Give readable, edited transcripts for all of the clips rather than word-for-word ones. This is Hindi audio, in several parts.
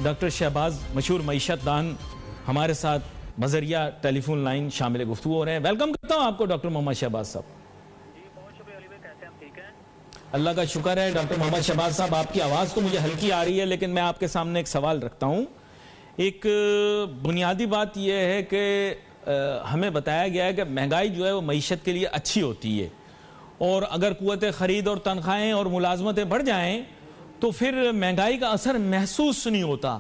डॉक्टर शहबाज मशहूर मईशत दान हमारे साथ बजरिया टेलीफोन लाइन शामिल गुफ्तगू हो रहे हैं। वेलकम करता हूँ आपको डॉक्टर मोहम्मद शहबाज साहब। जी बहुत शुक्रिया अली भाई, कैसे हैं? ठीक हैं? अल्लाह का शुक्र है। डॉक्टर मोहम्मद शहबाज साहब, आपकी आवाज़ तो मुझे हल्की आ रही है, लेकिन मैं आपके सामने एक सवाल रखता हूँ। एक बुनियादी बात यह है कि हमें बताया गया है कि महंगाई जो है वो मईशत के लिए अच्छी होती है, और अगर कुव्वत ख़रीद और तनख्वाहें और मुलाजमतें बढ़ जाएं तो फिर महंगाई का असर महसूस नहीं होता।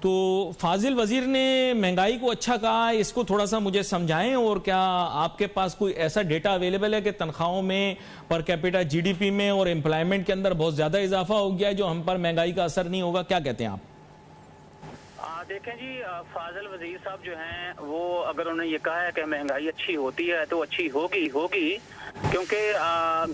तो फाजिल वजीर ने महंगाई को अच्छा कहा, इसको थोड़ा सा मुझे समझाएं। और क्या आपके पास कोई ऐसा डेटा अवेलेबल है कि तनख्वाहों में, पर कैपिटा जीडीपी में और एम्प्लॉयमेंट के अंदर बहुत ज़्यादा इजाफा हो गया है जो हम पर महंगाई का असर नहीं होगा? क्या कहते हैं आप? देखें जी, फाजिल वजीर साहब जो हैं वो अगर उन्होंने ये कहा है कि महंगाई अच्छी होती है तो अच्छी होगी क्योंकि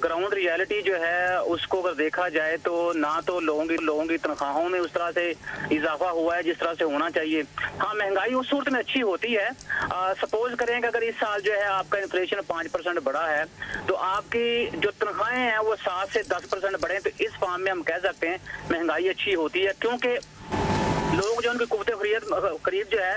ग्राउंड रियलिटी जो है उसको अगर देखा जाए तो ना तो लोगों की तनख्वाहों में उस तरह से इजाफा हुआ है जिस तरह से होना चाहिए। हाँ, महंगाई उस सूरत में अच्छी होती है। सपोज करें कि अगर इस साल जो है आपका इन्फ्लेशन 5% बढ़ा है तो आपकी जो तनख्वाहें हैं वो 7 से 10% बढ़े, तो इस फॉर्म में हम कह सकते हैं महंगाई अच्छी होती है, क्योंकि लोग जो उनकी कुव्वत खरीद जो है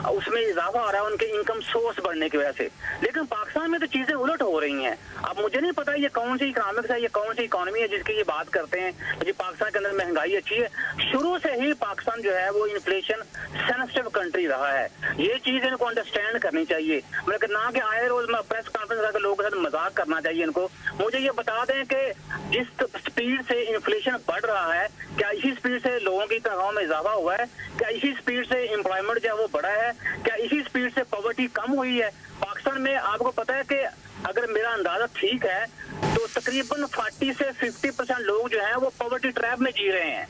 उसमें इजाफा हो रहा है उनके इनकम सोर्स बढ़ने की वजह से। लेकिन पाकिस्तान में तो चीजें उलट हो रही हैं। अब मुझे नहीं पता ये कौन सी इकोनॉमिक्स है, ये कौन सी इकोनॉमी है जिसकी ये बात करते हैं जी पाकिस्तान के अंदर महंगाई अच्छी है। शुरू से ही पाकिस्तान जो है वो इन्फ्लेशन सेंसिटिव कंट्री रहा है। ये चीज इनको अंडरस्टैंड करनी चाहिए, मतलब ना कि आए रोज प्रेस कॉन्फ्रेंस करके लोगों के साथ मजाक करना चाहिए इनको। मुझे ये बता दें कि जिस स्पीड से इन्फ्लेशन बढ़ रहा है, क्या इसी स्पीड से लोगों की तनख्वाहों में इजाफा हुआ है? क्या इसी स्पीड से एम्प्लॉयमेंट जो है वो बढ़ा है? क्या इसी स्पीड से पॉवर्टी कम हुई है? पाकिस्तान में आपको पता है कि अगर मेरा अंदाजा ठीक है तो तकरीबन 40 से 50% लोग जो हैं वो पॉवर्टी ट्रैप में जी रहे हैं।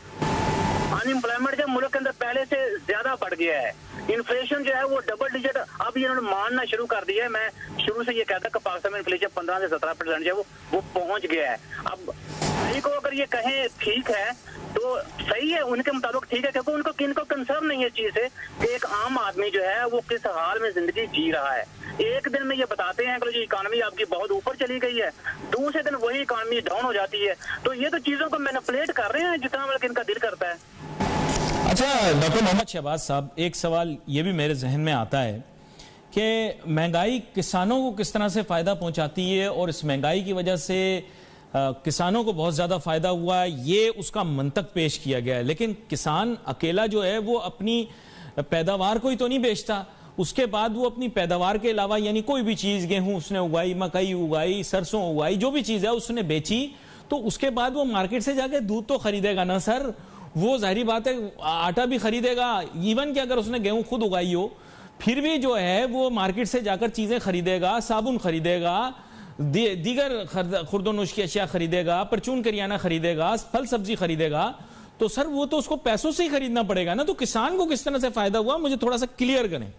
अनएम्प्लॉयमेंट जो मुल्क के अंदर पहले से ज्यादा बढ़ गया है। इन्फ्लेशन जो है वो डबल डिजिट अब ये उन्होंने मानना शुरू कर दिया है। मैं शुरू से ये कहता कि पाकिस्तान में इन्फ्लेशन 15 से 17% जो है वो पहुंच गया है। अब सही को अगर ये कहें ठीक है तो सही है, उनके मुताबिक ठीक है, क्योंकि उनको किनको कंसर्न नहीं है इस चीज से कि एक आम आदमी जो है वो किस हाल में जिंदगी जी रहा है। एक दिन में ये बताते हैं कि जी इकोनॉमी आपकी बहुत ऊपर चली गई है, दूसरे दिन वही इकोनॉमी डाउन हो जाती है। तो ये तो चीजों को मैनिपुलेट कर रहे हैं जितना मतलब इनका दिल करता है। अच्छा डॉक्टर मोहम्मद शहबाज साहब, एक सवाल ये भी मेरे जहन में आता है कि महंगाई किसानों को किस तरह से फ़ायदा पहुंचाती है, और इस महंगाई की वजह से किसानों को बहुत ज़्यादा फ़ायदा हुआ है, ये उसका मंतक पेश किया गया है। लेकिन किसान अकेला जो है वो अपनी पैदावार को ही तो नहीं बेचता, उसके बाद वो अपनी पैदावार के अलावा यानी कोई भी चीज़, गेहूँ उसने उगाई, मकई उगाई, सरसों उगाई, जो भी चीज़ है उसने बेची, तो उसके बाद वो मार्केट से जाके दूध तो खरीदेगा ना सर। वो जाहिर बात है आटा भी खरीदेगा, इवन कि अगर उसने गेहूँ खुद उगाई हो फिर भी जो है वो मार्केट से जाकर चीज़ें खरीदेगा, साबुन खरीदेगा, दीगर खुर्दोनोश की अशिया खरीदेगा, परचून करियाना खरीदेगा, फल सब्जी खरीदेगा। तो सर वो तो उसको पैसों से ही खरीदना पड़ेगा ना। तो किसान को किस तरह से फायदा हुआ, मुझे थोड़ा सा क्लियर करें।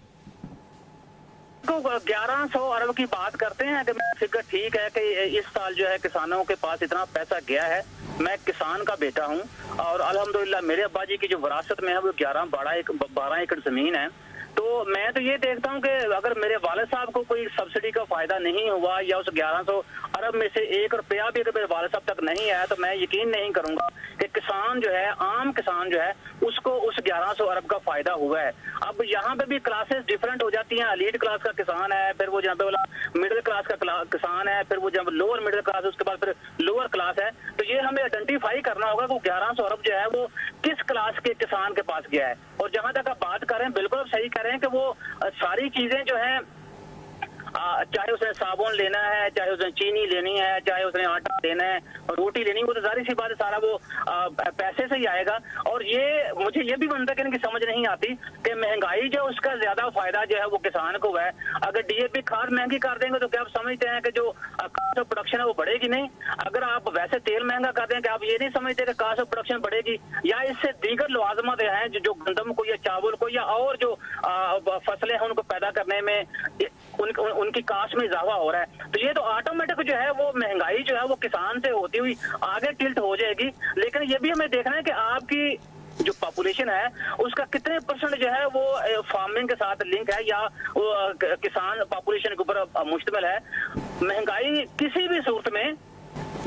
तो 1100 अरब की बात करते हैं कि मैं फिगर ठीक है कि इस साल जो है किसानों के पास इतना पैसा गया है। मैं किसान का बेटा हूं और अल्हम्दुलिल्लाह मेरे अब्बा जी की जो विरासत में है वो 12 एकड़ जमीन है। तो मैं तो ये देखता हूं कि अगर मेरे वालिद साहब को कोई सब्सिडी का फायदा नहीं हुआ या उस 1100 अरब में से 1 रुपया भी अगर मेरे वालिद साहब तक नहीं आया तो मैं यकीन नहीं करूंगा कि किसान जो है, आम किसान जो है, उसको उस 1100 अरब का फायदा हुआ है। अब यहाँ पे भी क्लासेस डिफरेंट हो जाती हैं। एलीट क्लास का किसान है, फिर वो जहाँ पे वाला मिडिल क्लास का किसान है, फिर वो जब लोअर मिडिल क्लास है, उसके बाद फिर लोअर क्लास है। तो ये हमें आइडेंटिफाई करना होगा कि 1100 अरब जो है वो किस क्लास के किसान के पास गया है। और जहां तक आप बात कर रहे हैं, बिल्कुल सही कह रहे हैं कि वो सारी चीजें जो हैं, चाहे उसने साबुन लेना है, चाहे उसने चीनी लेनी है, चाहे उसने आटा लेना है, रोटी लेनी है, वो तो जाहिर सी बात है सारा वो पैसे से ही आएगा। और ये मुझे ये भी बनता है कि इनकी समझ नहीं आती कि महंगाई जो उसका ज्यादा फायदा जो है वो किसान को है। अगर डीएपी खाद महंगी कर देंगे तो क्या आप समझते हैं कि जो कास्ट ऑफ प्रोडक्शन है वो बढ़ेगी नहीं? अगर आप वैसे तेल महंगा कर दें, क्या आप ये नहीं समझते कि कास्ट ऑफ प्रोडक्शन बढ़ेगी? या इससे दीगर लवाजमत हैं जो गंदम को या चावल को या और जो फसलें हैं उनको पैदा करने में उनकी कास्ट में इजाफा हो रहा है। तो ये तो ऑटोमेटिक जो है वो महंगाई जो है वो किसान से होती हुई आगे टिल्ट हो जाएगी। लेकिन ये भी हमें देखना है कि आपकी जो पॉपुलेशन है उसका कितने परसेंट जो है वो फार्मिंग के साथ लिंक है या वो किसान पॉपुलेशन के ऊपर मुश्तमिल है। महंगाई किसी भी सूरत में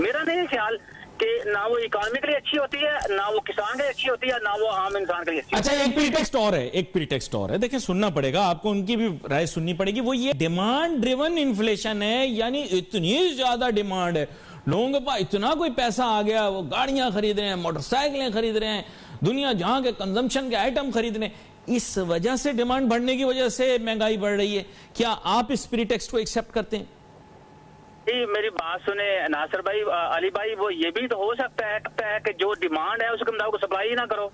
मेरा नहीं ख्याल कि ना वो इकोनॉमी के लिए अच्छी होती है, ना वो किसान के लिए अच्छी होती है, ना वो आम इंसान के लिए अच्छी। अच्छा, एक प्रीटेक्स्ट और है, देखिए सुनना पड़ेगा आपको, उनकी भी राय सुननी पड़ेगी। वो ये डिमांड ड्रिवन इन्फ्लेशन है, यानी इतनी ज्यादा डिमांड है, लोगों के पास इतना कोई पैसा आ गया, वो गाड़ियां खरीद रहे हैं, मोटरसाइकिलें खरीद रहे हैं, दुनिया जहां के कंजम्पशन के आइटम खरीद रहे हैं, इस वजह से डिमांड बढ़ने की वजह से महंगाई बढ़ रही है। क्या आप इस प्रीटेक्स्ट को एक्सेप्ट करते हैं? जी मेरी बात सुने नासिर भाई, अली भाई, वो ये भी तो हो सकता है कि जो डिमांड है उसके मुताबिक सप्लाई ही ना करो,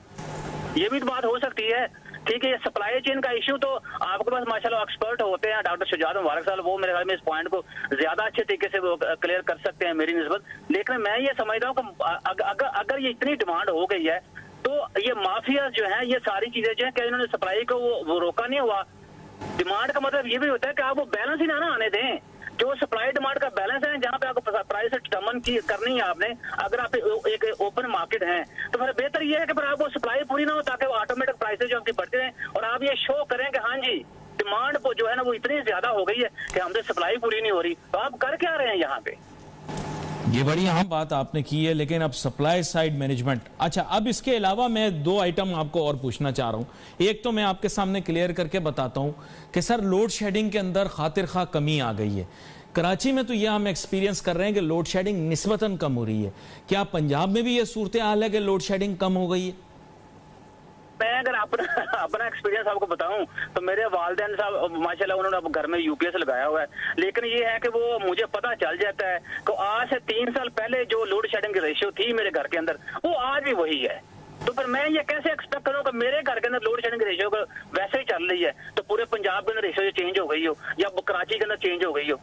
ये भी तो बात हो सकती है। ठीक है, ये सप्लाई चेन का इश्यू तो आपके पास माशाल्लाह एक्सपर्ट होते हैं, डॉक्टर शुजात मुबारक साहब, वो मेरे ख्याल में इस पॉइंट को ज्यादा अच्छे तरीके से वो क्लियर कर सकते हैं मेरी निस्बत। लेकिन मैं ये समझता हूँ कि अगर ये इतनी डिमांड हो गई है तो ये माफिया जो है, ये सारी चीजें जो है, क्या इन्होंने सप्लाई को वो रोका नहीं हुआ? डिमांड का मतलब ये भी होता है कि आप वो बैलेंस ही ना आने दें, जो सप्लाई डिमांड का बैलेंस है, जहां पे आपको प्राइस डिटरमिन की करनी है आपने। अगर आप एक ओपन मार्केट है तो फिर बेहतर ये है कि फिर आप वो सप्लाई पूरी ना हो, ताकि वो ऑटोमेटिक प्राइसेज जो आपकी बढ़ते रहें और आप ये शो करें कि हाँ जी डिमांड जो है ना वो इतनी ज्यादा हो गई है कि हमसे सप्लाई पूरी नहीं हो रही। तो आप कर क्या रहे हैं यहाँ पे? ये बड़ी अहम बात आपने की है, लेकिन अब सप्लाई साइड मैनेजमेंट। अच्छा, अब इसके अलावा मैं 2 आइटम आपको और पूछना चाह रहा हूं। एक तो मैं आपके सामने क्लियर करके बताता हूं कि सर लोड शेडिंग के अंदर खातिर खा कमी आ गई है। कराची में तो यह हम एक्सपीरियंस कर रहे हैं कि लोड शेडिंग निस्बतन कम हो रही है। क्या पंजाब में भी यह सूरत हाल है कि लोड शेडिंग कम हो गई है? मैं अगर अपना एक्सपीरियंस आपको बताऊं तो मेरे वालिदैन साहब माशाल्लाह उन्होंने अब घर में यूपीएस लगाया हुआ है, लेकिन ये है कि वो मुझे पता चल जाता है कि आज से 3 साल पहले जो लोड शेडिंग की रेशियो थी मेरे घर के अंदर, वो आज भी वही है। तो फिर मैं ये कैसे एक्सपेक्ट करूं कि मेरे घर के अंदर लोड शेडिंग की रेशियो वैसे ही चल रही है तो पूरे पंजाब के अंदर रेशियो चेंज हो गई हो या कराची के अंदर चेंज हो गई हो?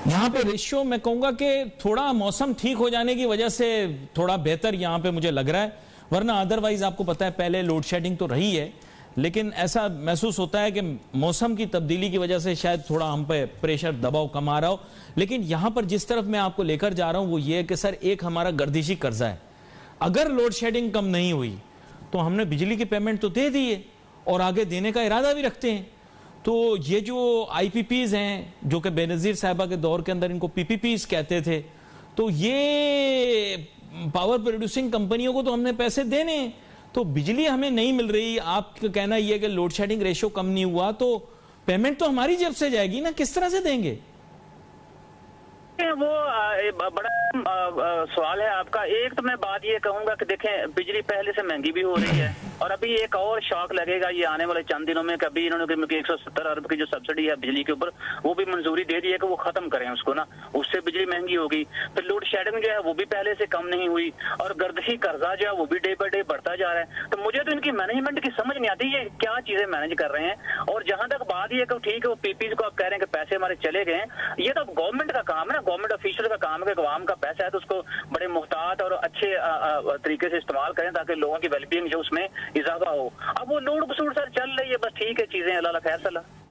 यहाँ पे रेशियो मैं कहूंगा कि थोड़ा मौसम ठीक हो जाने की वजह से थोड़ा बेहतर यहाँ पे मुझे लग रहा है, वरना अदरवाइज आपको पता है पहले लोड शेडिंग तो रही है, लेकिन ऐसा महसूस होता है कि मौसम की तब्दीली की वजह से शायद थोड़ा हम पे प्रेशर दबाव कम आ रहा हो। लेकिन यहां पर जिस तरफ मैं आपको लेकर जा रहा हूं वो ये है कि सर एक हमारा गर्दिशी कर्जा है। अगर लोड शेडिंग कम नहीं हुई तो हमने बिजली की पेमेंट तो दे दी है और आगे देने का इरादा भी रखते हैं। तो ये जो IPPs हैं, जो कि बेनजीर साहिबा के दौर के अंदर इनको PPPs कहते थे, तो ये पावर प्रोड्यूसिंग कंपनियों को तो हमने पैसे देने, तो बिजली हमें नहीं मिल रही। आपका कहना यह है कि लोड शेडिंग रेशियो कम नहीं हुआ तो पेमेंट तो हमारी जेब से जाएगी ना, किस तरह से देंगे? वो बड़ा सवाल है आपका। एक तो मैं बात ये कहूंगा कि देखें बिजली पहले से महंगी भी हो रही है और अभी एक और शॉक लगेगा ये आने वाले चंद दिनों में। कभी इन्होंने 170 अरब की जो सब्सिडी है बिजली के ऊपर वो भी मंजूरी दे दी है कि वो खत्म करें उसको ना, उससे बिजली महंगी होगी। फिर लोड शेडिंग जो है वो भी पहले से कम नहीं हुई और गर्दिशी कर्जा जो है वो भी डे बाय डे बढ़ता जा रहा है। तो मुझे तो इनकी मैनेजमेंट की समझ नहीं आती ये क्या चीजें मैनेज कर रहे हैं। और जहां तक बात ये ठीक है वो पीपीज को आप कह रहे हैं कि पैसे हमारे चले गए, ये तो गवर्नमेंट का काम है ना, गवर्नमेंट ऑफिशियल का काम है कि अवाम का पैसा है तो उसको बड़े मुहतात और अच्छे तरीके से इस्तेमाल करें ताकि लोगों की वेलबींग जो उसमें इजाफा हो। अब वो लोड कसूर सर चल रही है, बस ठीक है चीजें, अल्लाह खैर सला।